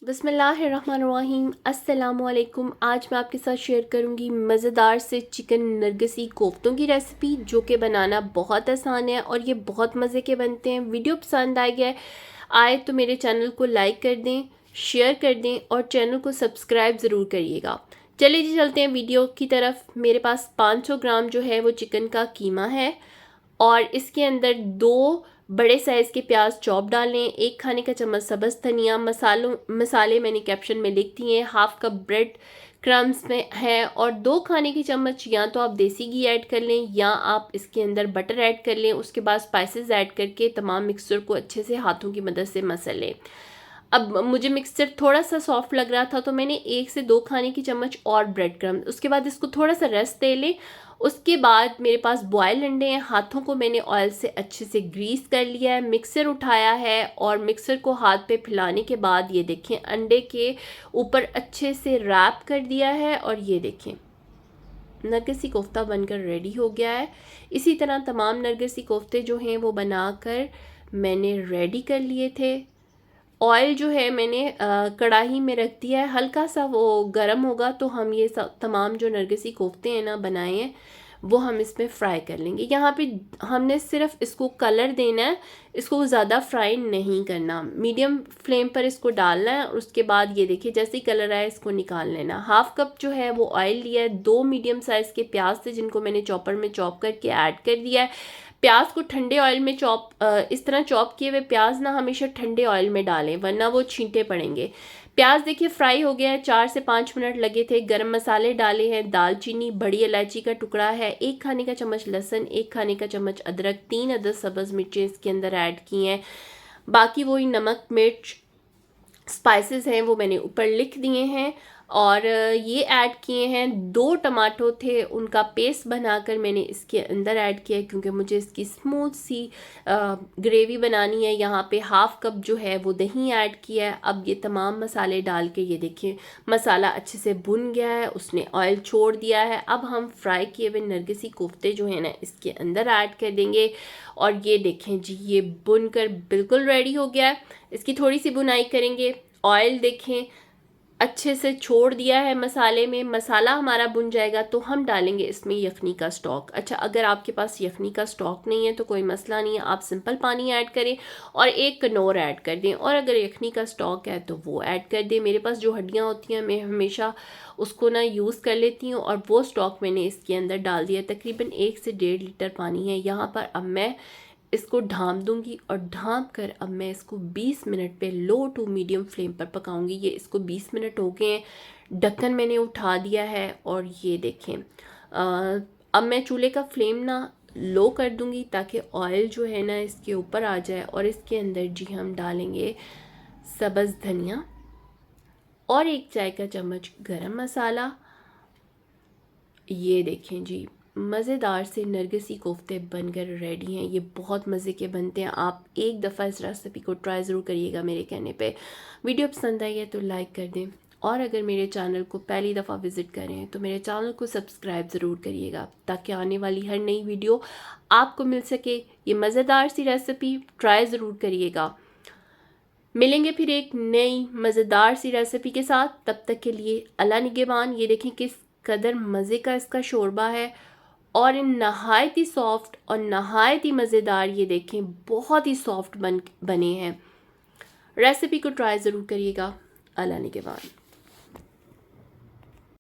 बिस्मिल्लाहिर्रहमानिर्रहीम अस्सलामुअलैकुम। आज मैं आपके साथ शेयर करूंगी मज़ेदार से चिकन नरगिसी कोफ्तों की रेसिपी, जो कि बनाना बहुत आसान है और ये बहुत मज़े के बनते हैं। वीडियो पसंद आए तो मेरे चैनल को लाइक कर दें, शेयर कर दें और चैनल को सब्सक्राइब ज़रूर करिएगा। चलिए जी, चलते हैं वीडियो की तरफ। मेरे पास 500 ग्राम जो है वो चिकन का कीमा है और इसके अंदर 2 बड़े साइज़ के प्याज चॉप डालें, 1 खाने का चम्मच सब्ज़ धनिया, मसाले मैंने कैप्शन में लिख दिए हैं। हाफ कप ब्रेड क्रम्स में है और 2 खाने की चम्मच या तो आप देसी घी ऐड कर लें या आप इसके अंदर बटर ऐड कर लें। उसके बाद स्पाइसेस ऐड करके तमाम मिक्सचर को अच्छे से हाथों की मदद से मसल लें। अब मुझे मिक्सचर थोड़ा सा सॉफ्ट लग रहा था तो मैंने 1 से 2 खाने की चम्मच और ब्रेड क्रम्ब, उसके बाद इसको थोड़ा सा रेस्ट दे लें। उसके बाद मेरे पास बॉयल अंडे हैं, हाथों को मैंने ऑयल से अच्छे से ग्रीस कर लिया है। मिक्सर उठाया है और मिक्सर को हाथ पे फैलाने के बाद ये देखें अंडे के ऊपर अच्छे से रैप कर दिया है और ये देखें नरगिसी कोफ्ता बनकर रेडी हो गया है। इसी तरह तमाम नरगिसी कोफ्ते जो हैं वो बनाकर मैंने रेडी कर लिए थे। ऑयल जो है मैंने कढ़ाई में रख दिया है, हल्का सा वो गर्म होगा तो हम ये सब तमाम जो नरगिसी कोफ्ते हैं ना बनाए हैं वो हम इसमें फ्राई कर लेंगे। यहाँ पे हमने सिर्फ इसको कलर देना है, इसको ज़्यादा फ्राई नहीं करना। मीडियम फ्लेम पर इसको डालना है और उसके बाद ये देखिए जैसे ही कलर आए इसको निकाल लेना। हाफ कप जो है वो ऑयल लिया है, 2 मीडियम साइज़ के प्याज थे जिनको मैंने चॉपर में चॉप करके ऐड कर दिया है। प्याज को ठंडे ऑयल में इस तरह चॉप किए हुए प्याज ना हमेशा ठंडे ऑयल में डालें वरना वो छींटे पड़ेंगे। प्याज देखिए फ्राई हो गया है, 4 से 5 मिनट लगे थे। गरम मसाले डाले हैं, दालचीनी, बड़ी इलायची का टुकड़ा है, 1 खाने का चम्मच लहसुन, 1 खाने का चम्मच अदरक, 3 अदद सब्ज़ मिर्चें इसके अंदर ऐड की हैं। बाकी वही नमक मिर्च स्पाइसेस हैं वो मैंने ऊपर लिख दिए हैं और ये ऐड किए हैं। 2 टमाटो थे उनका पेस्ट बनाकर मैंने इसके अंदर ऐड किया है क्योंकि मुझे इसकी स्मूथ सी ग्रेवी बनानी है। यहाँ पे हाफ कप जो है वो दही ऐड किया है। अब ये तमाम मसाले डाल के ये देखिए मसाला अच्छे से भुन गया है, उसने ऑयल छोड़ दिया है। अब हम फ्राई किए हुए नरगिसी कोफ्ते जो है ना इसके अंदर ऐड कर देंगे और ये देखें जी ये भुन कर बिल्कुल रेडी हो गया है। इसकी थोड़ी सी बुनाई करेंगे। ऑयल देखें अच्छे से छोड़ दिया है मसाले में। मसाला हमारा भुन जाएगा तो हम डालेंगे इसमें यखनी का स्टॉक। अच्छा, अगर आपके पास यखनी का स्टॉक नहीं है तो कोई मसला नहीं है, आप सिंपल पानी ऐड करें और 1 कनौर ऐड कर दें। और अगर यखनी का स्टॉक है तो वो ऐड कर दें। मेरे पास जो हड्डियाँ होती हैं मैं हमेशा उसको ना यूज़ कर लेती हूँ और वो स्टॉक मैंने इसके अंदर डाल दिया। तकरीबन 1 से 1.5 लीटर पानी है यहाँ पर। अब मैं इसको ढाँप दूंगी और ढाँप कर अब मैं इसको 20 मिनट पे लो टू मीडियम फ्लेम पर पकाऊंगी। ये इसको 20 मिनट हो गए हैं, ढक्कन मैंने उठा दिया है और ये देखें अब मैं चूल्हे का फ्लेम ना लो कर दूंगी ताकि ऑयल जो है ना इसके ऊपर आ जाए और इसके अंदर जी हम डालेंगे सब्ज़ धनिया और 1 चाय का चम्मच गरम मसाला। ये देखें जी मज़ेदार से नरगिसी कोफ्ते बनकर रेडी हैं। ये बहुत मज़े के बनते हैं। आप एक दफ़ा इस रेसिपी को ट्राई ज़रूर करिएगा मेरे कहने पे। वीडियो पसंद आई है तो लाइक कर दें और अगर मेरे चैनल को पहली दफ़ा विज़िट करें तो मेरे चैनल को सब्सक्राइब ज़रूर करिएगा ताकि आने वाली हर नई वीडियो आपको मिल सके। ये मज़ेदार सी रेसिपी ट्राई ज़रूर करिएगा। मिलेंगे फिर एक नई मज़ेदार सी रेसिपी के साथ, तब तक के लिए अल्लाह निगहबान। ये देखें किस कदर मज़े का इसका शोरबा है और इन नहायत ही सॉफ्ट और नहायत ही मज़ेदार, ये देखें बहुत ही सॉफ्ट बने हैं। रेसिपी को ट्राई ज़रूर करिएगा। अल्लाह निगहबान।